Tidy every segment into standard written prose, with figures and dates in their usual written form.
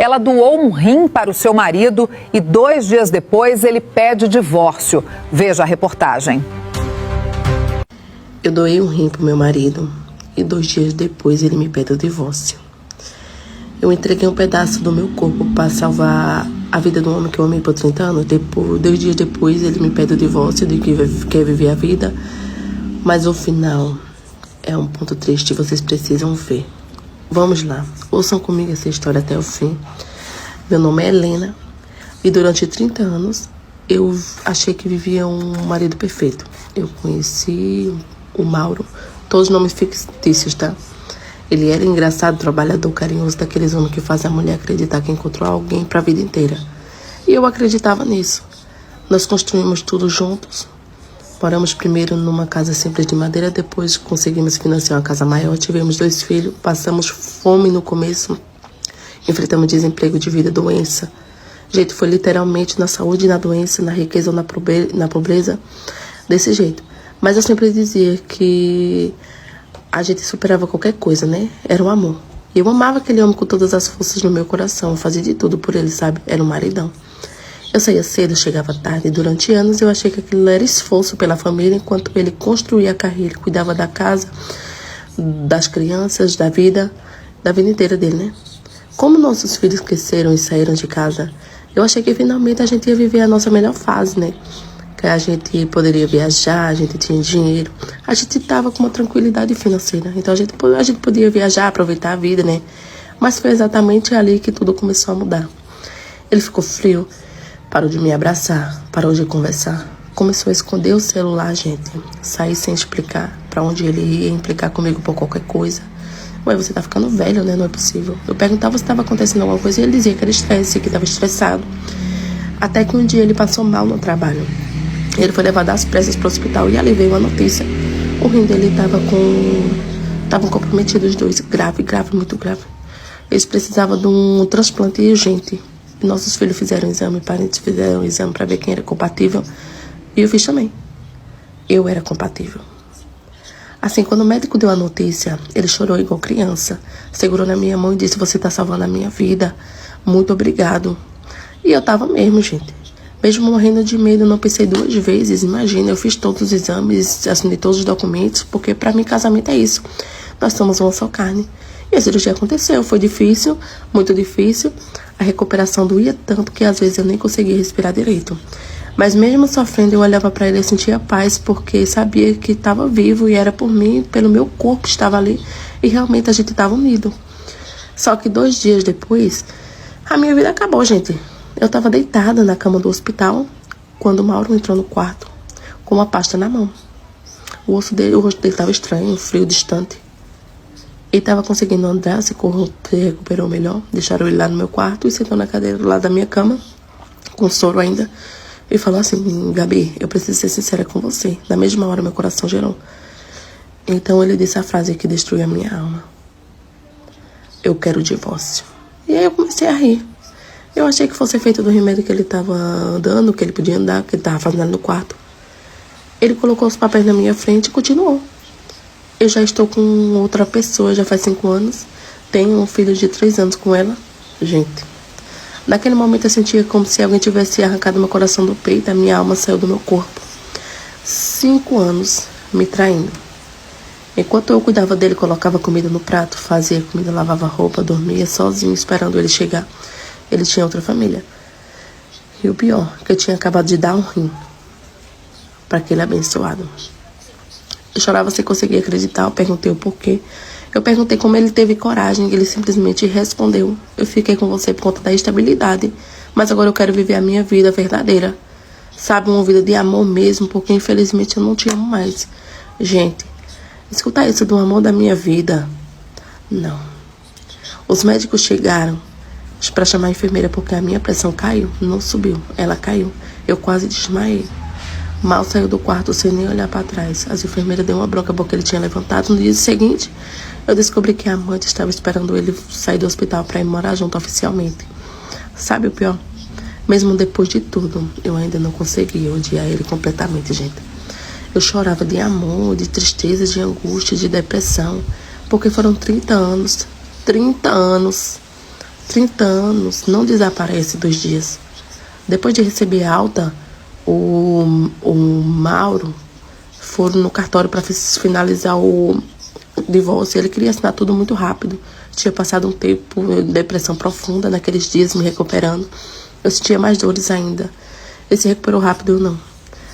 Ela doou um rim para o seu marido e 2 dias depois ele pede divórcio. Veja a reportagem. Eu doei um rim para o meu marido e 2 dias depois ele me pede o divórcio. Eu entreguei um pedaço do meu corpo para salvar a vida do homem que eu amei por 30 anos. 2 dias depois ele me pede o divórcio, de que quer viver a vida. Mas o final é um ponto triste, vocês precisam ver. Vamos lá, ouçam comigo essa história até o fim. Meu nome é Helena e durante 30 anos eu achei que vivia um marido perfeito. Eu conheci o Mauro, todos os nomes fictícios, tá? Ele era engraçado, trabalhador, carinhoso, daqueles homens que fazem a mulher acreditar que encontrou alguém para a vida inteira. E eu acreditava nisso. Nós construímos tudo juntos. Moramos primeiro numa casa simples de madeira, depois conseguimos financiar uma casa maior, tivemos 2 filhos, passamos fome no começo, enfrentamos desemprego devido à doença. Gente, foi literalmente na saúde e na doença, na riqueza ou na pobreza, desse jeito. Mas eu sempre dizia que a gente superava qualquer coisa, né? Era um amor. E eu amava aquele homem com todas as forças no meu coração, eu fazia de tudo por ele, sabe? Era um maridão. Eu saía cedo, chegava tarde, e durante anos eu achei que aquilo era esforço pela família, enquanto ele construía a carreira, ele cuidava da casa, das crianças, da vida inteira dele, né? Como nossos filhos cresceram e saíram de casa, eu achei que finalmente a gente ia viver a nossa melhor fase, né? Que a gente poderia viajar, a gente tinha dinheiro, a gente estava com uma tranquilidade financeira, então a gente podia viajar, aproveitar a vida, né? Mas foi exatamente ali que tudo começou a mudar. Ele ficou frio, parou de me abraçar, parou de conversar. Começou a esconder o celular, gente. Sair sem explicar pra onde ele ia, implicar comigo por qualquer coisa. Ué, você tá ficando velho, né? Não é possível. Eu perguntava se estava acontecendo alguma coisa e ele dizia que era estresse, que estava estressado. Até que um dia ele passou mal no trabalho. Ele foi levado às pressas pro hospital e ali veio a notícia. O rim dele estavam comprometidos os 2, grave, muito grave. Eles precisavam de um transplante urgente. Nossos filhos fizeram um exame, parentes fizeram um exame para ver quem era compatível. E eu fiz também. Eu era compatível. Assim, quando o médico deu a notícia, ele chorou igual criança. Segurou na minha mão e disse: "Você tá salvando a minha vida. Muito obrigado." E eu tava mesmo, gente. Mesmo morrendo de medo, eu não pensei 2 vezes. Imagina, eu fiz todos os exames, assinei todos os documentos, porque para mim casamento é isso. Nós somos uma só carne. E a cirurgia aconteceu, foi difícil, muito difícil. A recuperação doía tanto que às vezes eu nem conseguia respirar direito. Mas mesmo sofrendo, eu olhava para ele e sentia paz, porque sabia que estava vivo e era por mim, pelo meu corpo que estava ali. E realmente a gente estava unido. Só que 2 dias depois, a minha vida acabou, gente. Eu estava deitada na cama do hospital, quando o Mauro entrou no quarto, com uma pasta na mão. O rosto dele estava estranho, frio, distante. Ele estava conseguindo andar, se recuperou melhor. Deixaram ele lá no meu quarto e sentou na cadeira do lado da minha cama, com soro ainda. E falou assim: "Gabi, eu preciso ser sincera com você." Na mesma hora, meu coração gelou. Então ele disse a frase que destruiu a minha alma: "Eu quero o divórcio." E aí eu comecei a rir. Eu achei que fosse feito do remédio que ele estava dando, que ele podia andar, que ele estava fazendo ali no quarto. Ele colocou os papéis na minha frente e continuou. Eu já estou com outra pessoa, já faz 5 anos. Tenho um filho de 3 anos com ela. Gente, naquele momento eu sentia como se alguém tivesse arrancado meu coração do peito. A minha alma saiu do meu corpo. 5 anos me traindo. Enquanto eu cuidava dele, colocava comida no prato, fazia comida, lavava roupa, dormia sozinho, esperando ele chegar. Ele tinha outra família. E o pior, que eu tinha acabado de dar um rim para aquele abençoado. Eu chorava sem conseguir acreditar. Eu perguntei o porquê. Eu perguntei como ele teve coragem. Ele simplesmente respondeu: "Eu fiquei com você por conta da estabilidade, mas agora eu quero viver a minha vida verdadeira. Sabe, uma vida de amor mesmo, porque infelizmente eu não te amo mais." Gente, escutar isso do amor da minha vida, não. Os médicos chegaram para chamar a enfermeira porque a minha pressão caiu. Não subiu, ela caiu. Eu quase desmaiei. Mal saiu do quarto sem nem olhar para trás. As enfermeiras deu uma bronca porque ele tinha levantado. No dia seguinte, eu descobri que a amante estava esperando ele sair do hospital para ir morar junto oficialmente. Sabe o pior? Mesmo depois de tudo, eu ainda não conseguia odiar ele completamente, gente. Eu chorava de amor, de tristeza, de angústia, de depressão, porque foram 30 anos 30 anos, não desaparece 2 dias. Depois de receber alta, o Mauro foram no cartório para finalizar o divórcio. Ele queria assinar tudo muito rápido. Tinha passado um tempo de depressão profunda naqueles dias, me recuperando. Eu sentia mais dores ainda. Ele se recuperou rápido, eu não.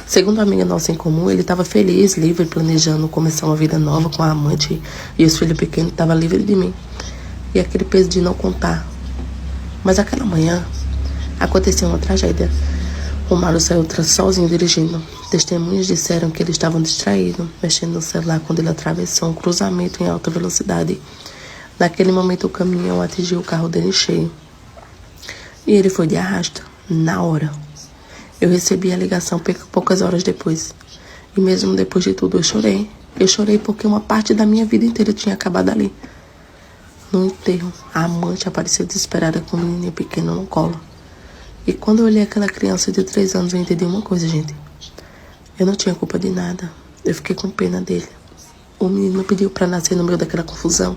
Segundo a amiga nossa em comum, ele estava feliz, livre, planejando começar uma vida nova com a amante e os filhos pequenos, estava livre de mim. E aquele peso de não contar. Mas aquela manhã, aconteceu uma tragédia. O Mauro saiu sozinho dirigindo. Testemunhas disseram que eles estavam distraídos, mexendo no celular quando ele atravessou um cruzamento em alta velocidade. Naquele momento, o caminhão atingiu o carro dele cheio. E ele foi de arrasto, na hora. Eu recebi a ligação poucas horas depois. E mesmo depois de tudo, eu chorei. Eu chorei porque uma parte da minha vida inteira tinha acabado ali. No enterro, a amante apareceu desesperada com um menininho pequeno no colo. E quando eu olhei aquela criança de 3 anos, eu entendi uma coisa, gente. Eu não tinha culpa de nada. Eu fiquei com pena dele. O menino pediu pra nascer no meio daquela confusão.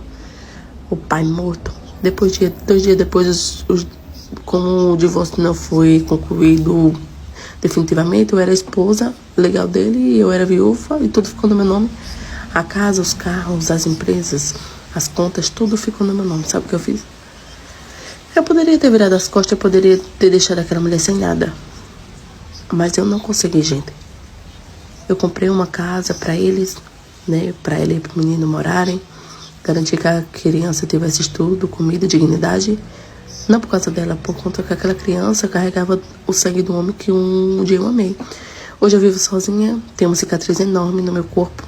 O pai morto. 2 dias depois, como o divórcio não foi concluído definitivamente, eu era a esposa legal dele e eu era viúva e tudo ficou no meu nome. A casa, os carros, as empresas, as contas, tudo ficou no meu nome. Sabe o que eu fiz? Eu poderia ter virado as costas, eu poderia ter deixado aquela mulher sem nada. Mas eu não consegui, gente. Eu comprei uma casa pra eles, né? Pra ele e pro menino morarem. Garanti que a criança tivesse estudo, comida, dignidade. Não por causa dela, por conta que aquela criança carregava o sangue do homem que um dia eu amei. Hoje eu vivo sozinha, tenho uma cicatriz enorme no meu corpo.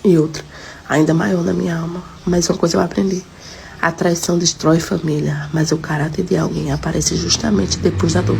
E outra, ainda maior na minha alma. Mas uma coisa eu aprendi. A traição destrói família, mas o caráter de alguém aparece justamente depois da dor.